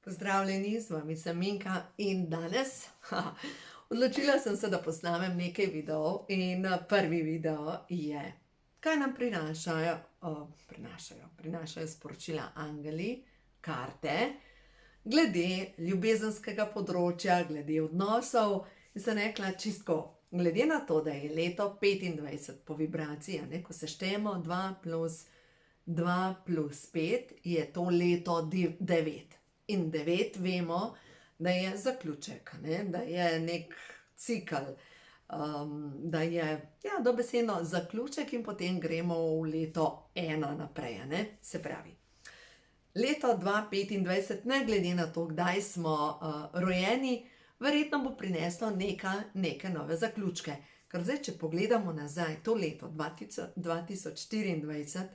Pozdravljeni, z vami sem Minka in danes odločila sem se, da posnamem nekaj videov in prvi video je, kaj nam prinašajo sporočila angeli, karte, glede ljubezenskega področja, glede odnosov in sem rekla čistko, glede na to, da je leto 25 po vibraciji, ko se štejemo 2 plus 2 plus 5, je to leto 9. In 9 vemo, da je zaključek, da je nek cikl, da je dobesedno zaključek in potem gremo v leto 1 naprej, se pravi. Leto 2025, ne glede na to, kdaj smo rojeni, verjetno bo prineslo neke nove zaključke. Ker zdaj, če pogledamo nazaj, to leto 2024,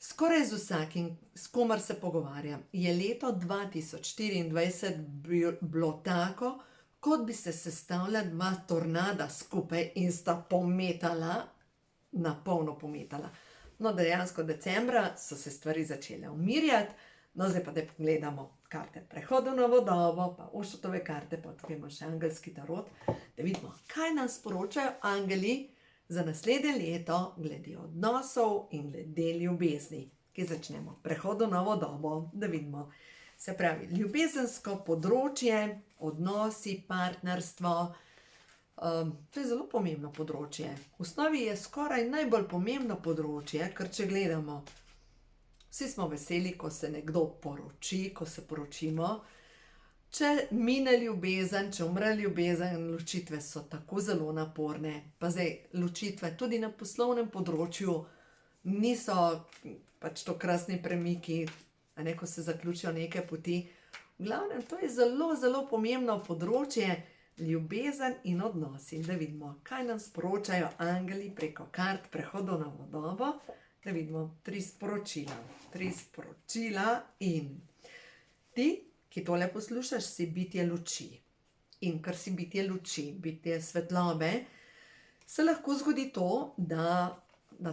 skoraj z vsakim, s komer se pogovarjam, je leto 2024 bilo tako, kot bi se sestavila 2 tornada skupaj in sta pometala, na polno pometala. No, dejansko decembra so se stvari začele umirjati, no zdaj pa da pogledamo karte prehoda v novo dobo, pa Ošutove karte, pa tukaj imamo še angelski tarot, da vidimo, kaj nam sporočajo angeli za naslednje leto glede odnosov in glede ljubezni. Kje začnemo? Prehod v novo dobo, da vidimo. Se pravi, ljubezensko področje, odnosi, partnerstvo, to je zelo pomembno področje. V osnovi je skoraj najbolj pomembno področje, ker če gledamo, vsi smo veseli, ko se nekdo poroči, ko se poročimo. Če mine ljubezen, če umre ljubezen, ločitve so tako zelo naporne. Pa zdaj, ločitve tudi na poslovnem področju niso pač to krasni premiki, ko se zaključijo neke poti. V glavnem, to je zelo, zelo pomembno področje, ljubezen in odnosi. Da vidimo, kaj nam sporočajo angeli preko kart prehoda v novo dobo. Da vidimo 3 sporočila. 3 sporočila in ti, ki tole poslušaš, si bitje luči. In ker si bitje luči, bitje svetlobe, se lahko zgodi to, da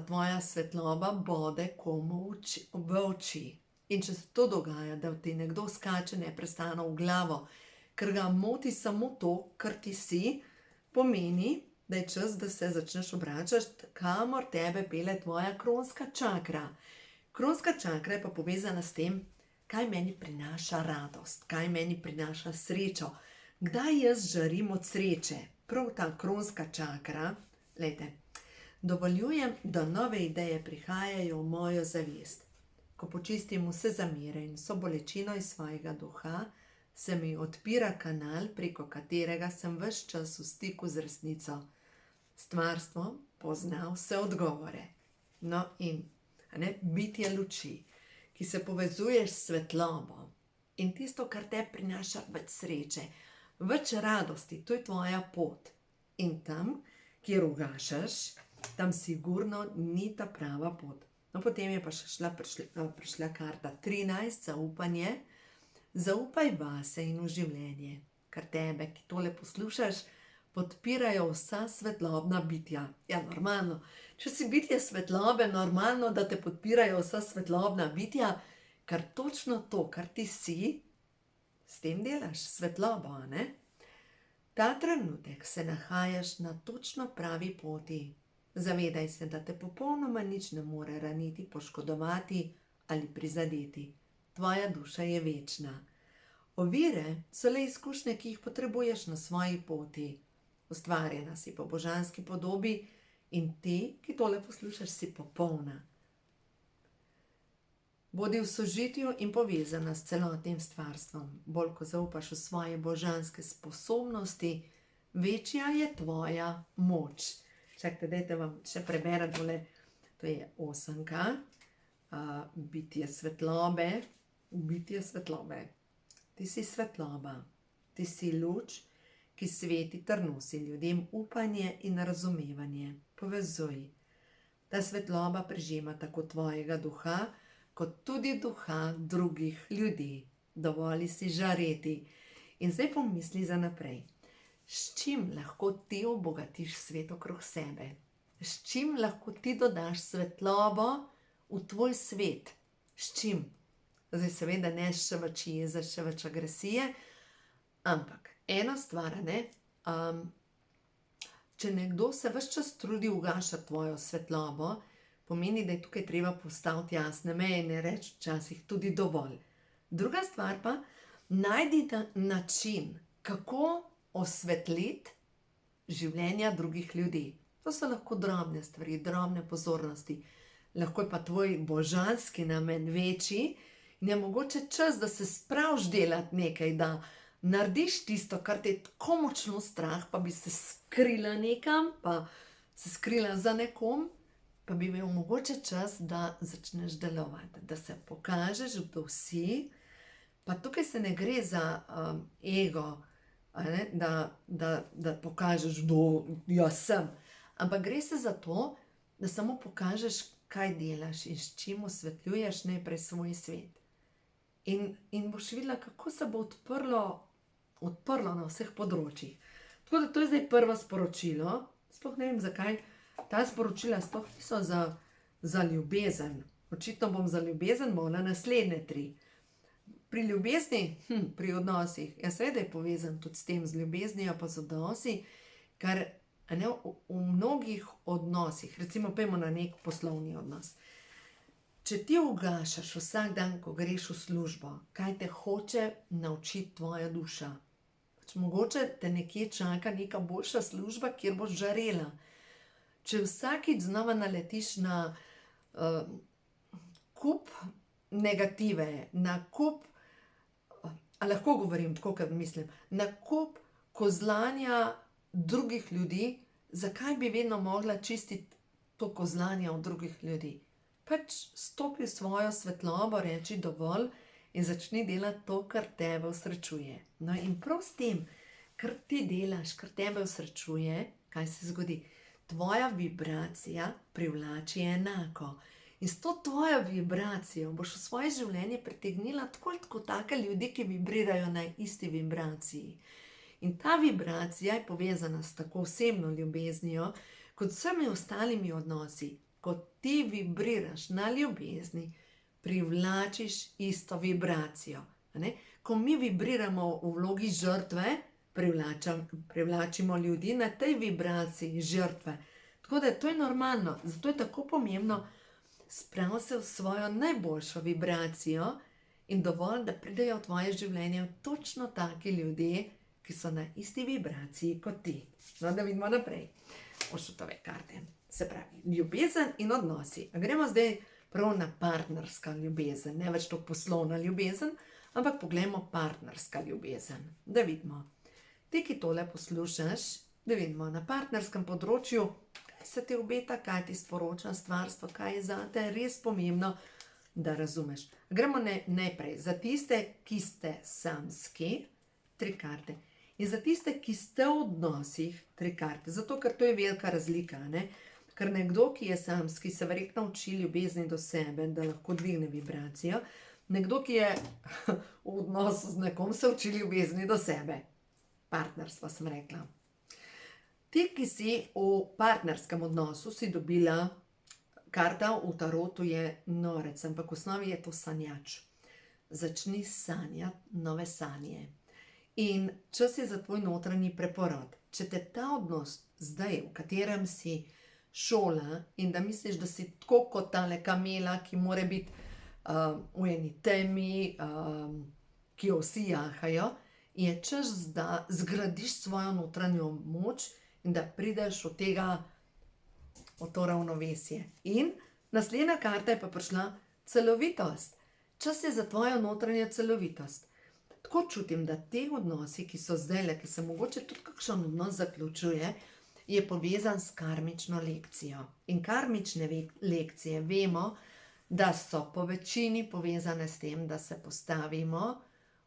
tvoja svetloba bode komu v oči. In če se to dogaja, da ti nekdo skače neprestano v glavo, ker ga moti samo to, kar ti si, pomeni, da je čas, da se začneš obračati, kamor tebe pele tvoja kronska čakra. Kronska čakra je pa povezana s tem, kaj meni prinaša radost, kaj meni prinaša srečo, kdaj jaz žarim od sreče. Prav ta kronska čakra, dovoljujem, da nove ideje prihajajo v mojo zavest. Ko počistim vse zamere in vso bolečino iz svojega duha, se mi odpira kanal, preko katerega sem ves čas v stiku z resnico. Stvarstvo pozna vse odgovore. No in bitje luči, ki se povezuješ s svetlobo in tisto, kar te prinaša več sreče, več radosti, to je tvoja pot. In tam, kjer ugašaš, tam sigurno ni ta prava pot. No, potem je pa prišla karta 13, zaupanje. Zaupaj vase in v življenje, ker tebe, ki tole poslušaš, podpirajo vsa svetlobna bitja. Ja, normalno. Če si bitje svetlobe, normalno, da te podpirajo vsa svetlobna bitja, ker točno to, kar ti si, s tem delaš svetlobo, Ta trenutek se nahajaš na točno pravi poti. Zavedaj se, da te popolnoma nič ne more raniti, poškodovati ali prizadeti. Tvoja duša je večna. Ovire so le izkušnje, ki jih potrebuješ na svoji poti. Ustvarjena si po božanski podobi in ti, ki tole poslušaš, si popolna. Bodi v sožitju in povezana s celotnim stvarstvom. Bolj ko zaupaš v svoje božanske sposobnosti, večja je tvoja moč. Čakajte, dajte vam še preberati tole. To je 8. Bitje svetlobe. Bitje svetlobe. Ti si svetloba. Ti si luč, ki sveti ter nosi ljudem upanje in razumevanje. Povezuj. Ta svetloba prežema tako tvojega duha, kot tudi duha drugih ljudi. Dovoli si žareti. In zdaj pomisli za naprej. S čim lahko ti obogatiš svet okrog sebe? S čim lahko ti dodaš svetlobo v tvoj svet? S čim? Zdaj seveda ne še več jeze, še več agresije, ampak ena stvar, če nekdo se ves čas trudi ugašati tvojo svetlobo, pomeni, da je tukaj treba postaviti jasne meje in reči včasih tudi dovolj. Druga stvar pa, najdi način, kako osvetliti življenja drugih ljudi. To so lahko drobne stvari, drobne pozornosti. Lahko je pa tvoj božanski namen večji in je mogoče čas, da se spraviš delati nekaj, da narediš tisto, kar te je tako močno strah, pa bi se skrila nekam, pa se skrila za nekom, pa bi imel mogoče čas, da začneš delovati, da se pokažeš, kdo si. Pa tukaj se ne gre za ego, da pokažeš, kdo jaz sem, ampak gre se za to, da samo pokažeš, kaj delaš in s čim osvetljuješ najprej svoj svet. In boš videla, kako se bo odprlo na vseh področjih. Tako da to je zdaj prvo sporočilo. Sploh ne vem, zakaj ta sporočila sploh niso za ljubezen. Očitno bom za ljubezen molila naslednje 3. Pri ljubezni, pri odnosih, seveda je povezan tudi s tem, z ljubeznijo pa z odnosi, kar v mnogih odnosih, recimo pojmo na nek poslovni odnos. Če ti ugašaš vsak dan, ko greš v službo, kaj te hoče naučiti tvoja duša? Mogoče te nekje čaka neka boljša služba, kjer boš žarela. Če vsakič znova naletiš na kup negative, na kup, a lahko govorim tako, kot mislim, na kup kozlanja drugih ljudi, zakaj bi vedno mogla čistiti to kozlanje od drugih ljudi? Pač stopi v svojo svetlobo, reči dovolj in začni delati to, kar tebe osrečuje. No in prav s tem, kar ti delaš, kar tebe osrečuje, kaj se zgodi? Tvoja vibracija privlači enako. In s to tvojo vibracijo boš v svoje življenje pritegnila tako take ljudi, ki vibrirajo na isti vibraciji. In ta vibracija je povezana s tako osebno ljubeznijo, kot vsemi ostalimi odnosi. Ko ti vibriraš na ljubezni, privlačiš isto vibracijo. Ko mi vibriramo v vlogi žrtve, privlačimo ljudi na tej vibraciji žrtve. Tako da to je normalno, zato je tako pomembno, spravi se v svojo najboljšo vibracijo in dovolj, da pridejo v tvoje življenje točno taki ljudje, ki so na isti vibraciji kot ti. No, da vidimo naprej. Ošutove karte. Se pravi, ljubezen in odnosi. Gremo zdaj prav na partnerska ljubezen, ne več to poslovna ljubezen, ampak poglejmo partnerska ljubezen. Da vidimo. Ti, ki tole poslušaš, da vidimo na partnerskem področju, kaj se ti obeta, kaj ti sporoča stvarstvo, kaj je zate res pomembno, da razumeš. Gremo najprej za tiste, ki ste samski, 3 karte. In za tiste, ki ste v odnosih, 3 karte. Zato, ker to je velika razlika, Ker nekdo, ki je samski, se verjetno uči ljubezni do sebe, da lahko dvigne vibracijo. Nekdo, ki je v odnosu z nekom, se uči ljubezni do sebe. Partnerstvo sem rekla. Ti, ki si v partnerskem odnosu, si dobila karta v tarotu je norec, ampak v osnovi je to sanjač. Začni sanjati nove sanje. In čas je za tvoj notranji preporod. Če te ta odnos zdaj, v katerem si šola in da misliš, da si tako kot tale kamela, ki mora biti v eni temi, ki jo vsi jahajo, je čas, da zgradiš svojo notranjo moč in da prideš v to ravnovesje. In naslednja karta je pa prišla celovitost. Čas je za tvojo notranjo celovitost. Tako čutim, da te odnosi, ki so zdajle, ki se mogoče tudi kakšen odnos zaključuje, je povezan s karmično lekcijo. In karmične lekcije vemo, da so po večini povezane s tem, da se postavimo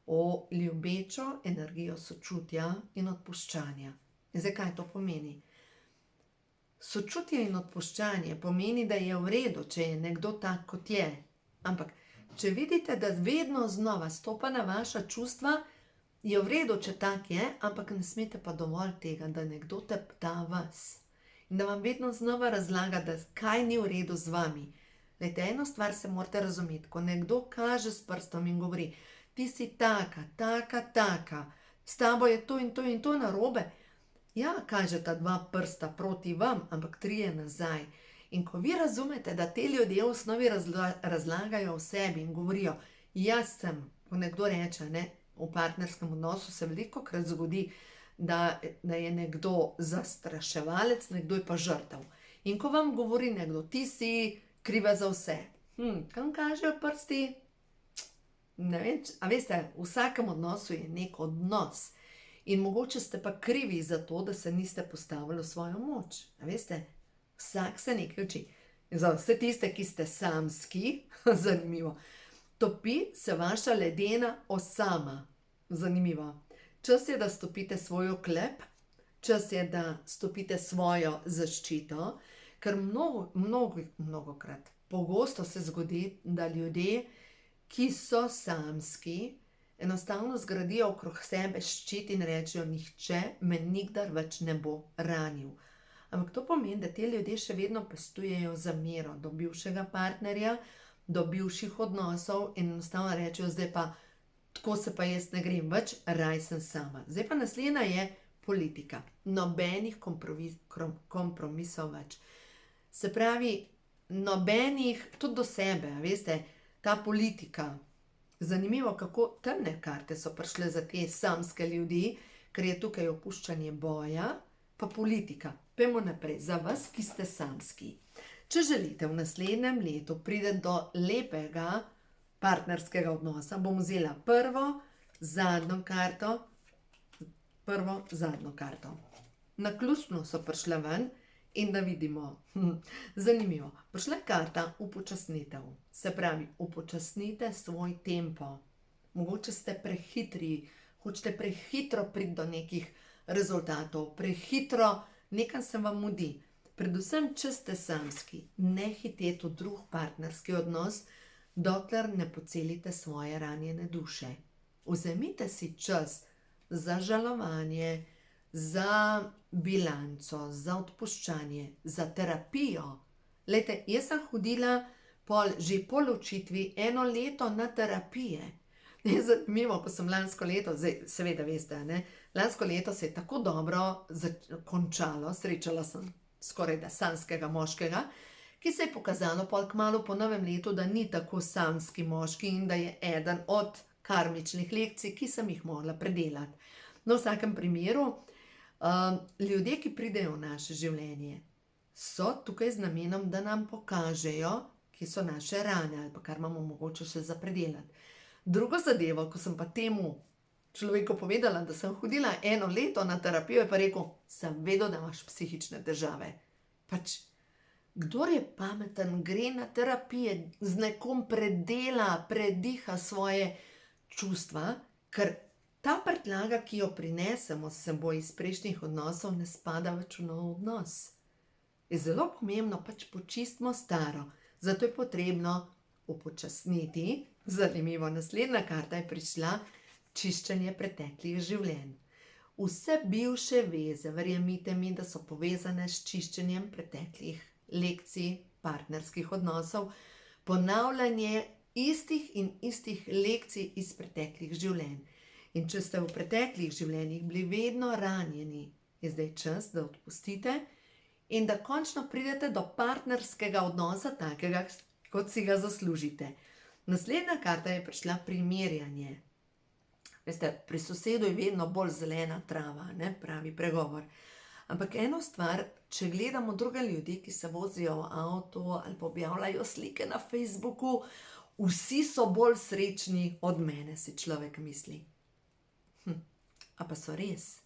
v ljubečo energijo sočutja in odpuščanja. In zdaj, kaj to pomeni? Sočutje in odpuščanje pomeni, da je v redu, če je nekdo tak, kot je. Ampak, če vidite, da vedno znova stopa na vaša čustva, je v redu, če tak je, ampak ne smete pa dovolj tega, da nekdo tepta vas. In da vam vedno znova razlaga, da kaj ni v redu z vami. Lejte, eno stvar se morate razumeti, ko nekdo kaže s prstom in govori, ti si taka, taka, taka, s tabo je to in to in to narobe. Ja, kažeta dva prsta proti vam, ampak trije nazaj. In ko vi razumete, da te ljudje v osnovi razlagajo o sebi in govorijo, jaz sem, ko nekdo reče, ne, v partnerskem odnosu se velikokrat zgodi, da je nekdo zastraševalec, nekdo je pa žrtev. In ko vam govori nekdo, ti si kriva za vse. Kam kažejo prsti? Ne vem, a veste, v vsakem odnosu je nek odnos. In mogoče ste pa krivi za to, da se niste postavili v svojo moč. A veste, vsak se nekaj uči. Za vse tiste, ki ste samski, zanimivo, topi se vaša ledena osama. Zanimivo. Čas je, da stopite svoj oklep, čas je, da stopite svojo zaščito, ker mnogokrat, pogosto se zgodi, da ljudje, ki so samski, enostavno zgradijo okrog sebe ščit in rečejo, nihče me nikdar več ne bo ranil. Ampak to pomeni, da te ljudje še vedno pestujejo zamero do bivšega partnerja, do bivših odnosov in enostavno rečejo, zdaj pa, tako se pa jaz ne grem več, raj sem sama. Zdaj pa naslednja je politika. Nobenih kompromisov več. Se pravi, nobenih, tudi do sebe, veste, ta politika. Zanimivo, kako temne karte so prišle za te samske ljudi, ker je tukaj opuščanje boja, pa politika. Pojmo naprej, za vas, ki ste samski. Če želite v naslednjem letu priti do lepega partnerskega odnosa, bom vzela prvo, zadnjo karto. Naključno so prišle ven in da vidimo. Zanimivo. Prišla je karta upočasnitev. Se pravi, upočasnite svoj tempo. Mogoče ste prehitri, hočete prehitro priti do nekih rezultatov, prehitro, nekaj se vam mudi. Predvsem, če ste samski, ne hitite v drug partnerski odnos, dokler ne pocelite svoje ranjene duše. Vzemite si čas za žalovanje, za bilanco, za odpuščanje, za terapijo. Lejte, jaz sem hodila že po ločitvi 1 leto na terapije. Je zanimivo, ko sem lansko leto, zdaj seveda veste, ne, lansko leto se je tako dobro končalo, srečala sem skoraj da samskega moškega, ki se je pokazalo kmalu po novem letu, da ni tako samski moški in da je eden od karmičnih lekcij, ki sem jih mogla predelati. No, v vsakem primeru, ljudje, ki pridejo v naše življenje, so tukaj z namenom, da nam pokažejo, kje so naše rane ali pa kar imamo mogoče še za predelati. Drugo zadevo, ko sem pa temu človeku povedala, da sem hodila 1 leto na terapijo, je pa rekel, sem vedel, da imaš psihične težave. Pač, kdor je pameten, gre na terapije, z nekom predela, prediha svoje čustva, ker ta prtljaga, ki jo prinesemo s seboj iz prejšnjih odnosov, ne spada več v nov odnos. Je zelo pomembno, pač počistimo staro, zato je potrebno upočasniti. Zanimivo, naslednja karta je prišla, čiščenje preteklih življenj. Vse bivše veze, verjemite mi, da so povezane s čiščenjem preteklih lekcij, partnerskih odnosov, ponavljanje istih in istih lekcij iz preteklih življenj. In če ste v preteklih življenjih bili vedno ranjeni, je zdaj čas, da odpustite in da končno pridete do partnerskega odnosa takega, kot si ga zaslužite. Naslednja karta je prišla primerjanje. Veste, pri sosedu je vedno bolj zelena trava, ne, pravi pregovor. Ampak eno stvar, če gledamo druge ljudi, ki se vozijo v avtu ali pa objavljajo slike na Facebooku, vsi so bolj srečni od mene, si človek misli. A pa so res?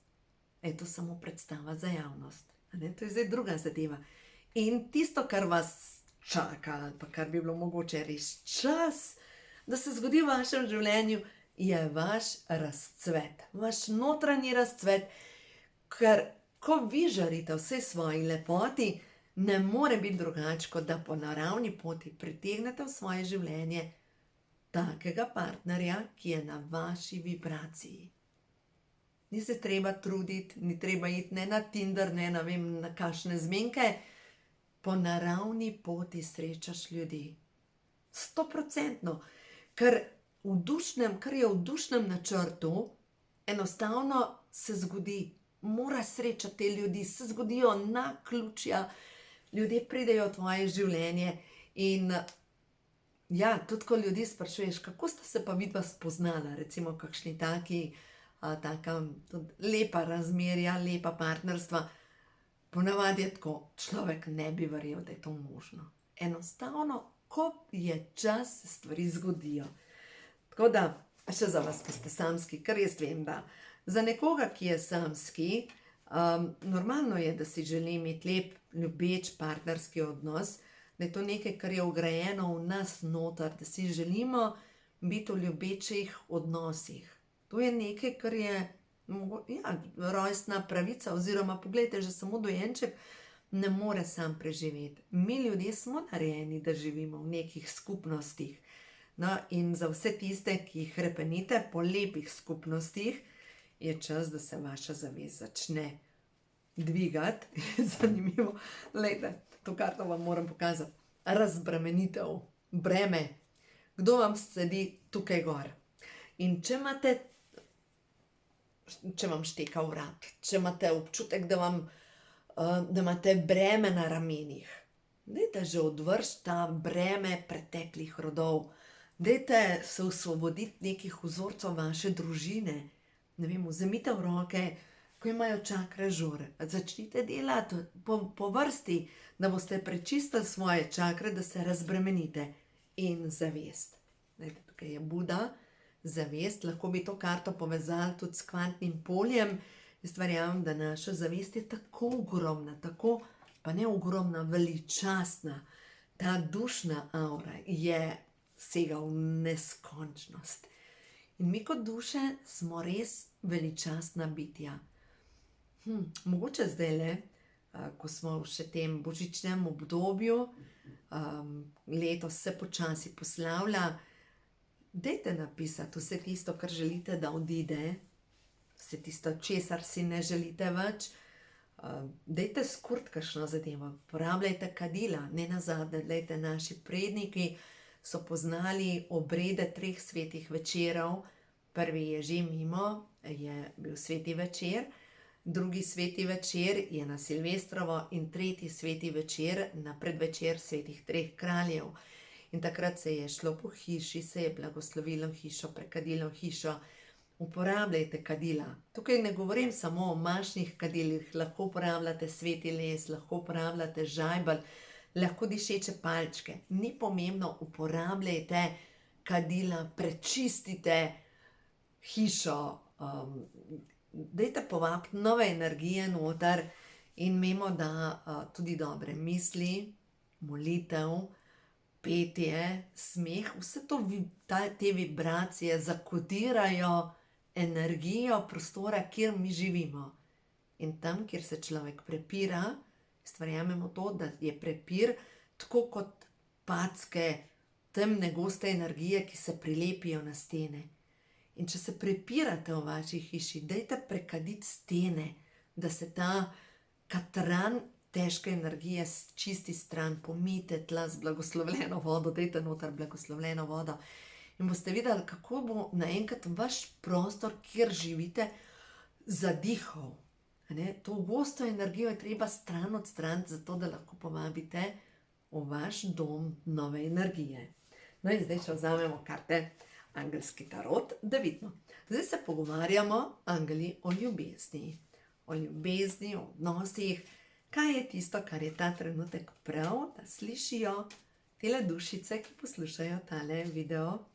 Je to samo predstava za javnost. Ne? To je zdaj druga zadeva. In tisto, kar vas čaka, ali pa kar bi bilo mogoče res čas, da se zgodi v vašem življenju, je vaš razcvet, vaš notranji razcvet, ker ko vi žarite vse svoji lepoti, ne more biti drugače, kot da po naravni poti pritegnete v svoje življenje takega partnerja, ki je na vaši vibraciji. Ni se treba truditi, ni treba iti ne na Tinder, ne vem na kakšne zmenke. po naravni poti srečaš ljudi. 100%. Ker je v dušnem načrtu, enostavno se zgodi. Moraš srečati te ljudi, se zgodijo naključja, ljudje pridejo v tvoje življenje in ja, tudi ko ljudi sprašuješ, kako sta se pa vidva spoznala, recimo kakšni taka tudi lepa razmerja, lepa partnerstva, ponavadi je tako, človek ne bi verjel, da je to možno. Enostavno, ko je čas, se stvari zgodijo. Tako da, še za vas, ki ste samski, ker jaz vem, da za nekoga, ki je samski, normalno je, da si želi imeti lep, ljubeč partnerski odnos, da je to nekaj, kar je vgrajeno v nas noter, da si želimo biti v ljubečih odnosih. To je nekaj, kar je rojstna pravica, oziroma poglejte, že samo dojenček ne more sam preživeti. Mi ljudje smo narejeni, da živimo v nekih skupnostih. No, in za vse tiste, ki jih hrepenite po lepih skupnostih, je čas, da se vaša zavest začne dvigati. Zanimivo. Glejte, to karto vam moram pokazati. Razbremenitev, breme. Kdo vam sedi tukaj gor? In če vam šteka vrat, če imate občutek, da imate breme na ramenih, dajte že odvršiti ta breme preteklih rodov. Dajte se osvoboditi nekih vzorcev vaše družine. Ne vem, vzemite v roke, ko imajo čakre žur. Začnite delati po vrsti, da boste prečistili svoje čakre, da se razbremenite. In zavest. Dajte, tukaj je Buda. Zavest, lahko bi to karto povezali tudi s kvantnim poljem. Jaz verjamem, da naša zavest je tako ogromna, tako, pa ne ogromna, veličastna. Ta dušna aura sega v neskončnost. In mi kot duše smo res veličastna bitja. Mogoče zdajle, ko smo še v tem božičnem obdobju, letos se počasi poslavlja, dajte napisati vse tisto, kar želite, da odide, vse tisto, česar si ne želite več. Dajte skuriti kakšno zadevo, porabljajte kadila, ne nazadnje, glejte, naši predniki so poznali obrede 3 svetih večerov. Prvi je že mimo, je bil sveti večer, drugi sveti večer je na Silvestrovo in tretji sveti večer na predvečer svetih 3 kraljev. In takrat se je šlo po hiši, se je blagoslovilo hišo, prekadilo hišo. Uporabljajte kadila. Tukaj ne govorim samo o mašnih kadilih, lahko uporabljate sveti les, lahko uporabljate žajbelj, lahko dišeče palčke. Ni pomembno, uporabljajte kadila, prečistite hišo, dajte povabiti nove energije noter in vemo, da tudi dobre misli, molitev, petje, smeh, vse te vibracije zakodirajo energijo prostora, kjer mi živimo. In tam, kjer se človek prepira, verjamemo to, da je prepir tako kot packe, temne, goste energije, ki se prilepijo na stene. In če se prepirate v vaši hiši, dajte prekaditi stene, da se ta katran težke energije čisti stran, pomijte tla z blagoslovljeno vodo, dajte noter blagoslovljeno vodo in boste videli, kako bo naenkrat vaš prostor, kjer živite, zadihal. To gosto energijo je treba stran odstraniti, zato da lahko povabite v vaš dom nove energije. No in zdaj, če vzamemo karte angelski tarot, da vidimo. Zdaj se pogovarjamo, angeli, o ljubezni. O ljubezni, o odnosih. Kaj je tisto, kar je ta trenutek prav, da slišijo tele dušice, ki poslušajo tale video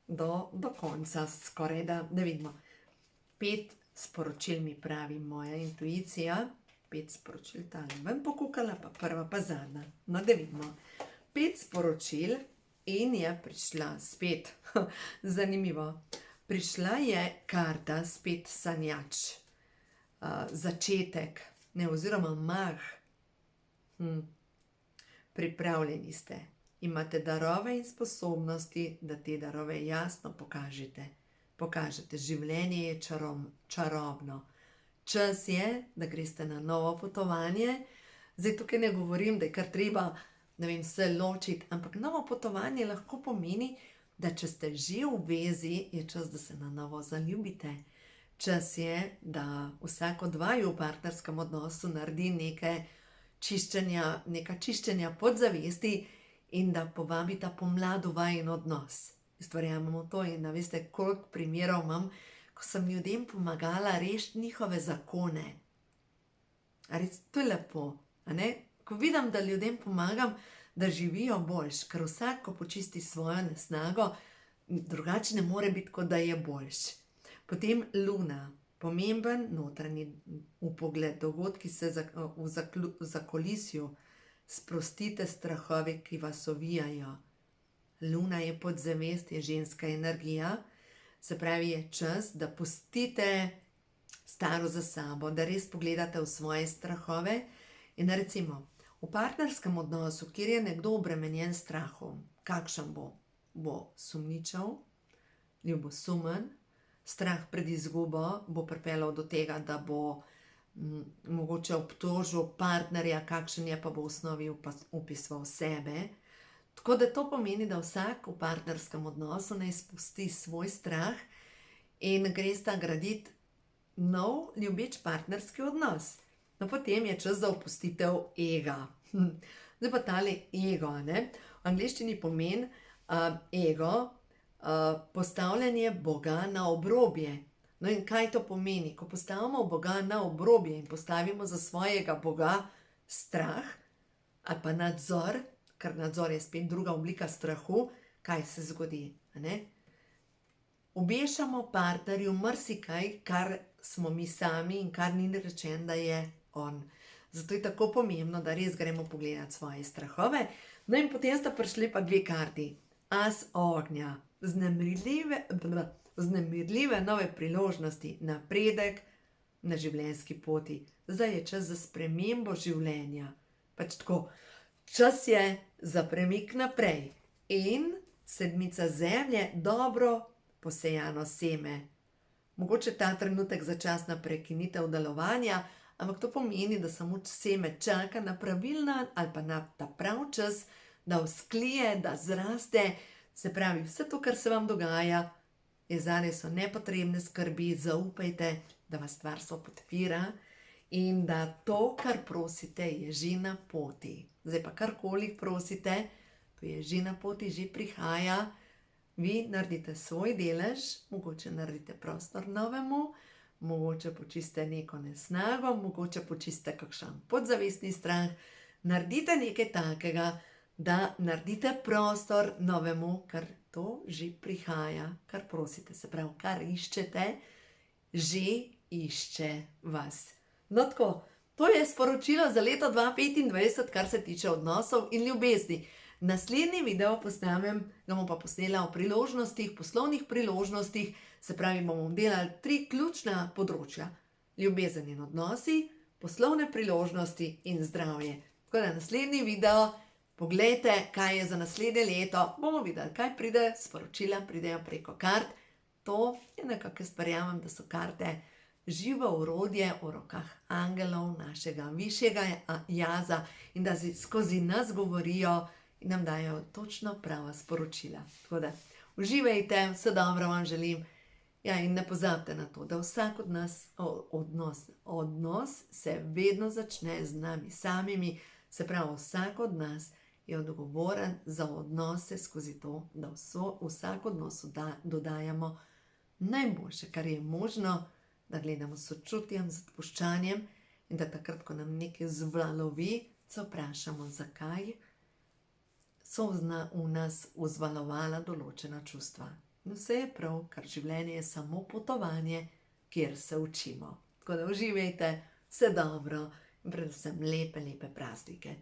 do konca, skoraj da vidimo. 5 sporočil mi pravi moja intuicija, 5 sporočil tale ven pokukala, pa prva pa zadnja. No, da vidimo. 5 sporočil in je prišla spet, zanimivo, prišla je karta spet sanjač, začetek, oziroma mah. Pripravljeni ste, imate darove in sposobnosti, da te darove jasno pokažete. Življenje je čarobno. Čas je, da greste na novo potovanje, Zdaj tukaj ne govorim, da je kar treba, ne vem, se ločiti, ampak novo potovanje lahko pomeni, da če ste že v vezi, je čas, da se na novo zaljubite. Čas je, da vsak od vaju v partnerskem odnosu naredi neka čiščenja podzavesti in da povabita pomlad v vajin odnos. Jaz verjamem v to in veste, koliko primerov imam, ko sem ljudem pomagala rešiti njihove zakone. A res, to je lepo, a ne? Ko vidim, da ljudem pomagam, da živijo boljš, ker vsak, ko počisti svojo nesnago, drugače ne more biti, kot da je boljš. Potem luna, pomemben notranji vpogled, dogodki se v zakulisju, sprostite strahove, ki vas ovijajo. Luna je podzavest, je ženska energija, se pravi, je čas, da pustite staro za sabo, da res pogledate v svoje strahove in recimo, v partnerskem odnosu, kjer je nekdo obremenjen strahom, kakšen bo? Bo sumničav, ljubosumen, strah pred izgubo bo pripeljal do tega, da bo mogoče obtožil partnerja, kakšen je, pa bo v osnovi upisoval sebe. Tako da to pomeni, da vsak v partnerskem odnosu naj spusti svoj strah in gresta graditi nov, ljubeč partnerski odnos. No, potem je čas za opustitev ega. Zdaj pa tale ego, ne? V angleščini pomeni ego, postavljanje Boga na obrobje. No in kaj to pomeni? Ko postavimo Boga na obrobje in postavimo za svojega Boga strah ali pa nadzor, ker nadzor je spet druga oblika strahu, kaj se zgodi, ne? Obešamo partnerju marsikaj, kar smo mi sami in kar ni rečeno, da je on. Zato je tako pomembno, da res gremo pogledati svoje strahove. No in potem sta prišli pa dve karti. As ognja, vznemirljive nove priložnosti, napredek na življenjski poti. Zdaj je čas za spremembo življenja. Pač tako, čas je za premik naprej. In sedmica zemlje, dobro posejano seme. Mogoče ta trenutek začasna prekinitev delovanja, ampak to pomeni, da samo seme čaka na pravilna ali pa na ta prav čas, da vzklije, da zraste. Se pravi, vse to, kar se vam dogaja, je zares so nepotrebne skrbi, zaupajte, da vas stvarstvo podpira in da to, kar prosite, je že na poti. Zdaj pa karkoli prosite, to je že na poti, že prihaja. Vi naredite svoj delež, mogoče naredite prostor novemu, mogoče počiste neko nesnago, mogoče počiste kakšen podzavestni strah. Naredite nekaj takega, da naredite prostor novemu, ker to že prihaja, kar prosite, se pravi, kar iščete, že išče vas. No tako, to je sporočilo za leto 2025, kar se tiče odnosov in ljubezni. Naslednji video posnamem, ga bom pa posnela o priložnostih, poslovnih priložnostih, se pravi, bomo delali 3 ključna področja. Ljubezen in odnosi, poslovne priložnosti in zdravje. Tako da naslednji video, poglejte, kaj je za naslednje leto, bomo videli, kaj pride, sporočila pridejo preko kart. To je nekako, jaz verjamem, da so karte živo orodje v rokah angelov, našega višjega jaza in da skozi nas govorijo in nam dajo točno prava sporočila. Tako da uživajte, vse dobro vam želim. Ja, in ne pozabite na to, da vsak od nas odnos se vedno začne z nami samimi, se pravi, vsak od nas je odgovoren za odnose skozi to, da vsak odnos dodajamo najboljše, kar je možno, da gledamo s sočutjem, z odpuščanjem in da takrat, ko nam nekaj zvalovi, se vprašamo, zakaj so v nas vzvalovala določena čustva. In vse je prav, ker življenje je samo potovanje, kjer se učimo. Tako da uživajte, vse dobro in predvsem lepe praznike.